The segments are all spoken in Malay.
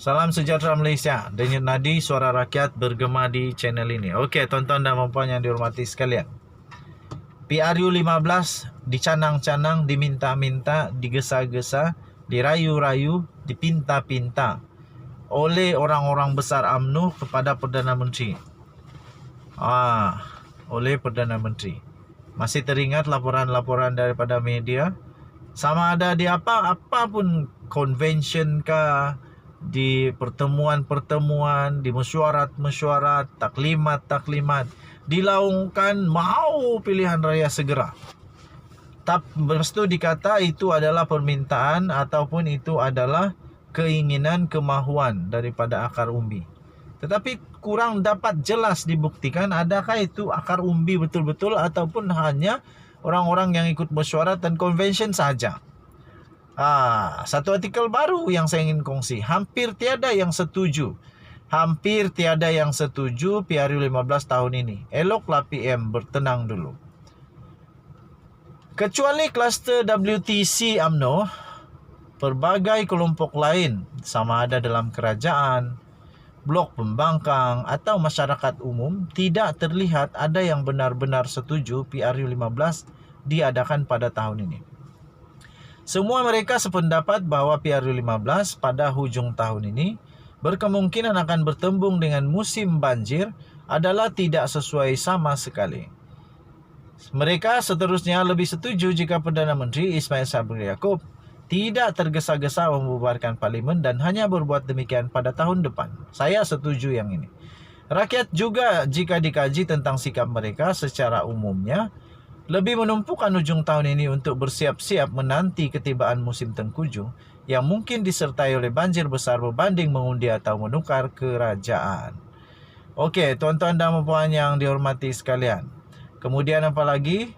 Salam sejahtera Malaysia. Denyut nadi suara rakyat bergema di channel ini. Okey, tuan-tuan dan puan-puan yang dihormati sekalian. PRU 15 dicanang-canang, diminta-minta, digesa-gesa, dirayu-rayu, dipinta-pinta oleh orang-orang besar UMNO kepada Perdana Menteri. Oleh Perdana Menteri. Masih teringat laporan-laporan daripada media? Sama ada di apa pun convention kah, di pertemuan-pertemuan, di mesyuarat-mesyuarat, taklimat-taklimat, dilaungkan mau pilihan raya segera. Lepas tu dikata itu adalah permintaan ataupun itu adalah keinginan, kemahuan daripada akar umbi. Tetapi kurang dapat jelas dibuktikan adakah itu akar umbi betul-betul ataupun hanya orang-orang yang ikut mesyuarat dan convention saja. Satu artikel baru yang saya ingin kongsi. Hampir tiada yang setuju PRU 15 tahun ini. Eloklah PM bertenang dulu. Kecuali kluster WTC UMNO, pelbagai kelompok lain sama ada dalam kerajaan, blok pembangkang atau masyarakat umum tidak terlihat ada yang benar-benar setuju PRU 15 diadakan pada tahun ini. Semua mereka sependapat bahawa PRU 15 pada hujung tahun ini berkemungkinan akan bertembung dengan musim banjir adalah tidak sesuai sama sekali. Mereka seterusnya lebih setuju jika Perdana Menteri Ismail Sabri Yaakob tidak tergesa-gesa membubarkan parlimen dan hanya berbuat demikian pada tahun depan. Saya setuju yang ini. Rakyat juga jika dikaji tentang sikap mereka secara umumnya lebih menumpukan hujung tahun ini untuk bersiap-siap menanti ketibaan musim tengkujuh yang mungkin disertai oleh banjir besar berbanding mengundi atau menukar kerajaan. Okey, tuan-tuan dan puan yang dihormati sekalian. Kemudian apa lagi?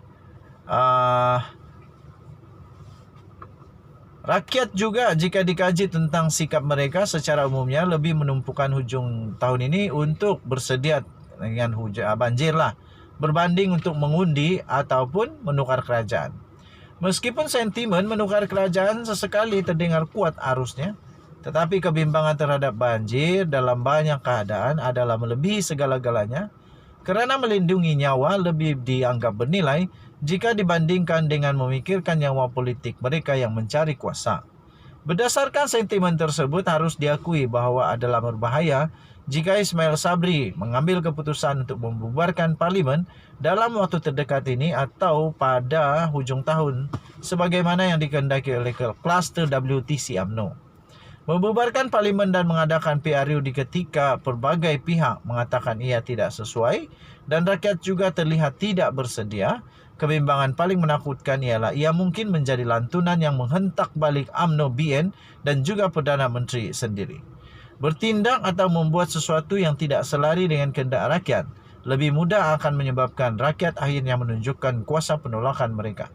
Rakyat juga jika dikaji tentang sikap mereka secara umumnya lebih menumpukan hujung tahun ini untuk bersedia dengan banjir lah, berbanding untuk mengundi ataupun menukar kerajaan. Meskipun sentimen menukar kerajaan sesekali terdengar kuat arusnya, tetapi kebimbangan terhadap banjir dalam banyak keadaan adalah melebihi segala-galanya kerana melindungi nyawa lebih dianggap bernilai jika dibandingkan dengan memikirkan nyawa politik mereka yang mencari kuasa. Berdasarkan sentimen tersebut harus diakui bahawa adalah berbahaya jika Ismail Sabri mengambil keputusan untuk membubarkan parlimen dalam waktu terdekat ini atau pada hujung tahun sebagaimana yang dikehendaki oleh kluster WTC UMNO. Membubarkan parlimen dan mengadakan PRU di ketika pelbagai pihak mengatakan ia tidak sesuai dan rakyat juga terlihat tidak bersedia, kebimbangan paling menakutkan ialah ia mungkin menjadi lantunan yang menghentak balik UMNO BN dan juga Perdana Menteri sendiri. Bertindak atau membuat sesuatu yang tidak selari dengan kehendak rakyat lebih mudah akan menyebabkan rakyat akhirnya menunjukkan kuasa penolakan mereka.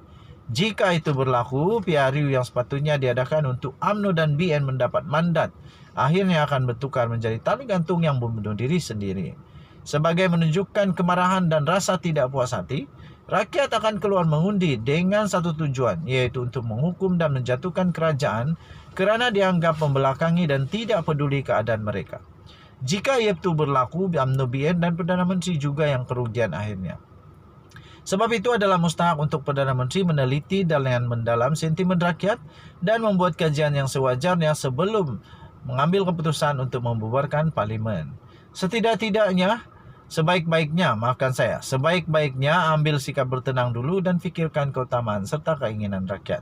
Jika itu berlaku, PRU yang sepatutnya diadakan untuk UMNO dan BN mendapat mandat akhirnya akan bertukar menjadi tali gantung yang membunuh diri sendiri. Sebagai menunjukkan kemarahan dan rasa tidak puas hati, rakyat akan keluar mengundi dengan satu tujuan, iaitu untuk menghukum dan menjatuhkan kerajaan kerana dianggap membelakangi dan tidak peduli keadaan mereka. Jika ia itu berlaku, UMNO BN dan Perdana Menteri juga yang kerugian akhirnya. Sebab itu adalah mustahak untuk Perdana Menteri meneliti dengan mendalam sentimen rakyat dan membuat kajian yang sewajarnya sebelum mengambil keputusan untuk membubarkan parlimen. Sebaik-baiknya ambil sikap bertenang dulu dan fikirkan keutamaan serta keinginan rakyat.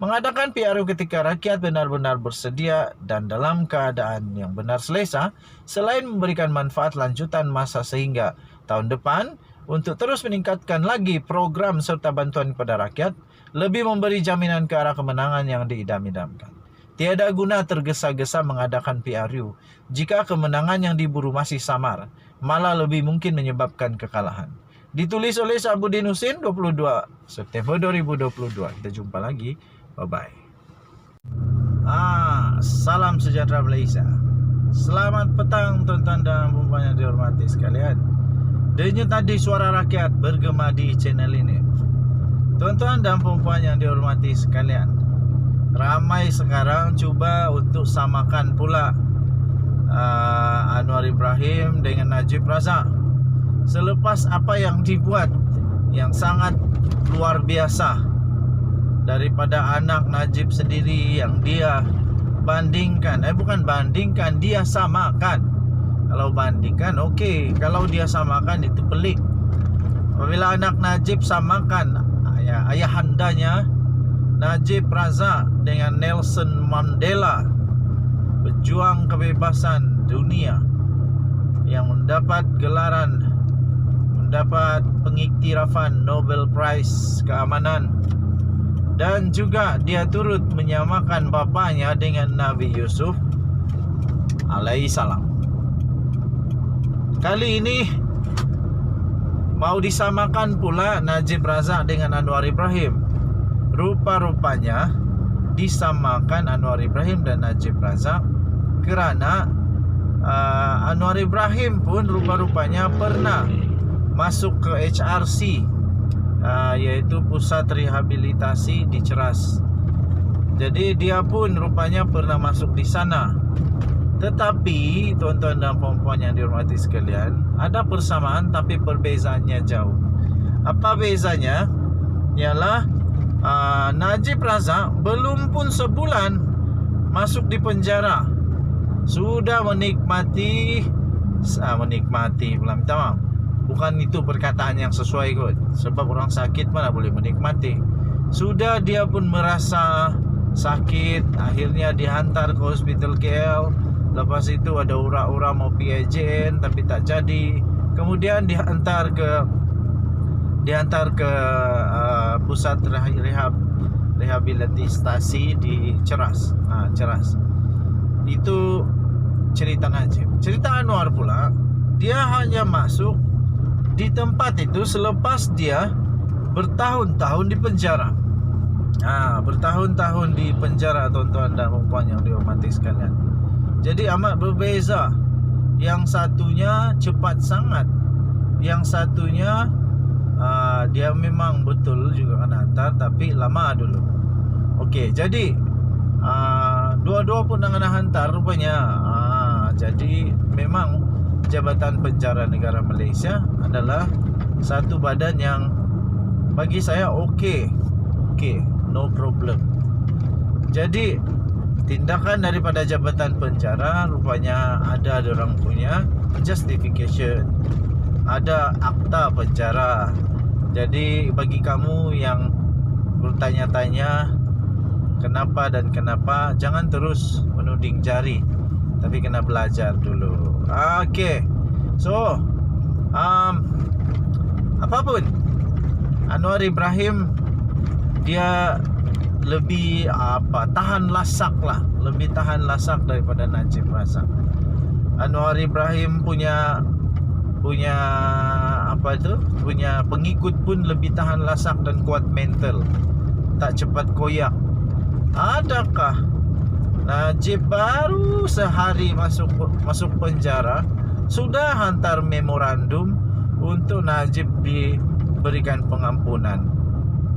Mengadakan PRU ketika rakyat benar-benar bersedia dan dalam keadaan yang benar selesa, selain memberikan manfaat lanjutan masa sehingga tahun depan, untuk terus meningkatkan lagi program serta bantuan kepada rakyat, lebih memberi jaminan ke arah kemenangan yang diidam-idamkan. Tiada guna tergesa-gesa mengadakan PRU jika kemenangan yang diburu masih samar, malah lebih mungkin menyebabkan kekalahan. Ditulis oleh Sabuddin Husin 22 September 2022. Kita jumpa lagi. Bye-bye. Salam sejahtera Malaysia. Selamat petang tuan-tuan dan puan yang dihormati sekalian. Denyut nadi suara rakyat bergema di channel ini. Tuan-tuan dan puan yang dihormati sekalian, ramai sekarang cuba untuk samakan pula Anwar Ibrahim dengan Najib Razak. Selepas apa yang dibuat yang sangat luar biasa daripada anak Najib sendiri, yang dia bandingkan, bukan bandingkan, dia samakan. Kalau bandingkan okey, kalau dia samakan itu pelik. Apabila anak Najib samakan ayahandanya Najib Razak dengan Nelson Mandela, pejuang kebebasan dunia yang mendapat gelaran, mendapat pengiktirafan Nobel Prize keamanan, dan juga dia turut menyamakan bapanya dengan Nabi Yusuf alaihissalam. Kali ini mau disamakan pula Najib Razak dengan Anwar Ibrahim. Rupa-rupanya disamakan Anwar Ibrahim dan Najib Razak kerana Anwar Ibrahim pun rupa-rupanya pernah masuk ke HRC, iaitu Pusat Rehabilitasi di Ceras. Jadi dia pun rupanya pernah masuk di sana. Tetapi tuan-tuan dan puan-puan yang dihormati sekalian, ada persamaan tapi perbezaannya jauh. Apa bezanya? Ialah Najib Razak belum pun sebulan masuk di penjara, sudah menikmati pula, minta maaf, bukan itu perkataan yang sesuai kot, sebab orang sakit mana boleh menikmati. Sudah dia pun merasa sakit, akhirnya dihantar ke hospital KL. Lepas itu ada ura-ura mau PIJN tapi tak jadi. Kemudian dihantar ke pusat rehabilitasi di Ceras. Ceras. Itu cerita Najib. Cerita Anwar pula, dia hanya masuk di tempat itu selepas dia bertahun-tahun di penjara. Bertahun-tahun di penjara, tuan-tuan dan puan yang dihormati sekalian. Jadi amat berbeza. Yang satunya cepat sangat, yang satunya dia memang betul juga kena hantar tapi lama dulu. Okey, jadi dua-dua pun nak kena hantar rupanya. Jadi memang Jabatan Penjara Negara Malaysia adalah satu badan yang bagi saya okey, no problem. Jadi tindakan daripada Jabatan Penjara rupanya ada orang punya justification, ada akta penjara. Jadi bagi kamu yang bertanya-tanya kenapa dan kenapa, jangan terus menuding jari, tapi kena belajar dulu. Okey. So, apapun, Anwar Ibrahim dia lebih tahan lasak lah, lebih tahan lasak daripada Najib Razak. Anwar Ibrahim punya pengikut pun lebih tahan lasak dan kuat mental, tak cepat koyak. Adakah Najib baru sehari masuk penjara sudah hantar memorandum untuk Najib diberikan pengampunan?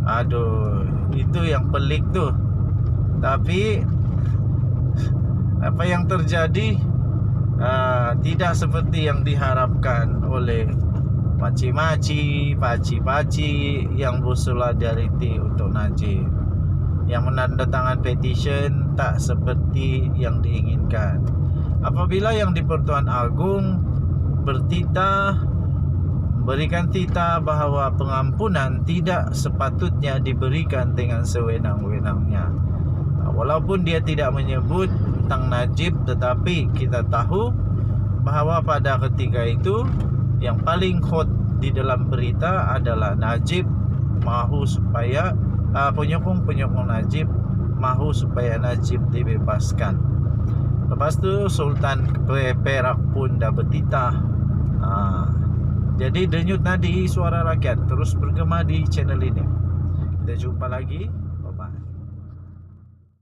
Aduh, itu yang pelik tu. Tapi apa yang terjadi tidak seperti yang diharapkan oleh makcik-makcik, pakcik-pakcik yang bersolidariti untuk Najib, yang menandatangan petition tak seperti yang diinginkan. Apabila yang di Pertuan Agong berikan titah bahawa pengampunan tidak sepatutnya diberikan dengan sewenang-wenangnya. Walaupun dia tidak menyebut tentang Najib, tetapi kita tahu bahawa pada ketika itu yang paling hot di dalam berita adalah Najib mahu supaya penyokong-penyokong Najib mahu supaya Najib dibebaskan. Lepas tu Sultan Perak pun dah bertitah. Jadi denyut nadi suara rakyat terus bergema di channel ini. Kita jumpa lagi.